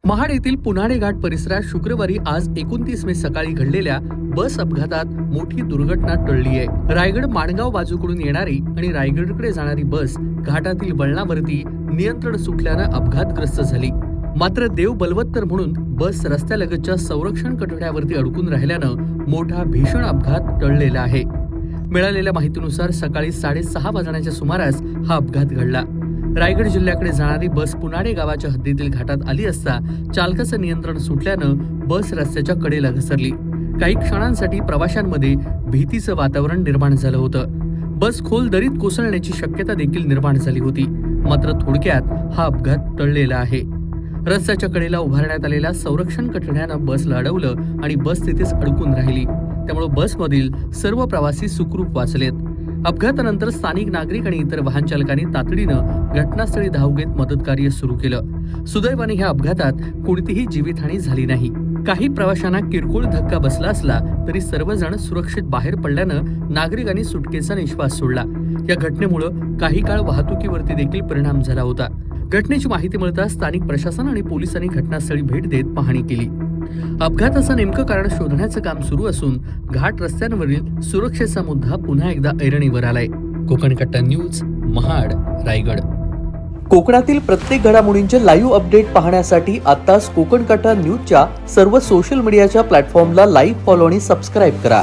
महाड येथील पुन्हाडे घाट परिसरात शुक्रवारी आज 29 मे सकाळी घडलेल्या बस अपघातात मोठी दुर्घटना टळली आहे। रायगड माणगाव बाजूकडून येणारी आणि रायगडकडे जाणारी बस घाटातील वळणावरती नियंत्रण सुटल्यानं अपघातग्रस्त झाली। मात्र देव बलवत्तर म्हणून बस रस्त्यालगतच्या संरक्षण कठड्यावरती अडकून राहिल्यानं मोठा भीषण अपघात टळलेला आहे। मिळालेल्या माहितीनुसार सकाळी 6:30 वाजण्याच्या सुमारास हा अपघात घडला। रायगड जिल्ह्याकडे जाणारी बस पुन्हाडे गावाच्या हद्दीतील घाटात आली असता चालकाचं नियंत्रण सुटल्यानं बस रस्त्याच्या कडेला घसरली। काही क्षणांसाठी प्रवाशांमध्ये भीतीचं वातावरण निर्माण झालं होतं। बस खोल दरीत कोसळण्याची शक्यता देखील निर्माण झाली होती। मात्र थोडक्यात हा अपघात टळलेला आहे। रस्त्याच्या कडेला उभारण्यात आलेल्या संरक्षण कठड्यानं बसला अडवलं आणि बस तिथेच अडकून राहिली। त्यामुळे बसमधील सर्व प्रवासी सुखरूप वाचलेत। अपघातानंतर स्थानिक नागरिक आणि इतर वाहन चालकांनी तातडीनं घटनास्थळी धाव घेत मदतकार्य सुरू केलं। सुदैवाने ह्या अपघातात कोणतीही जीवितहानी झाली नाही। काही प्रवाशांना किरकोळ धक्का बसला असला तरी सर्वजण सुरक्षित बाहेर पडल्यानं नागरिकांनी सुटकेचा निश्वास सोडला। या घटनेमुळे काही काळ वाहतुकीवरती देखील परिणाम झाला होता। घटनेची माहिती मिळताच स्थानिक प्रशासन आणि पोलिसांनी घटनास्थळी भेट देत पाहणी केली। अपघाताचं नेमकं कारण शोधण्याचं काम सुरू असून घाट रस्त्यांवरील सुरक्षेचा मुद्दा पुन्हा एकदा ऐरणीवर आलाय। कोकण कट्टा न्यूज, महाड, रायगड। कोकणातील प्रत्येक घडामोडींचे लाईव्ह अपडेट पाहण्यासाठी आताच कोकण कट्टा न्यूजच्या सर्व सोशल मीडियाच्या प्लॅटफॉर्मला लाईक, फॉलो आणि सबस्क्राईब करा।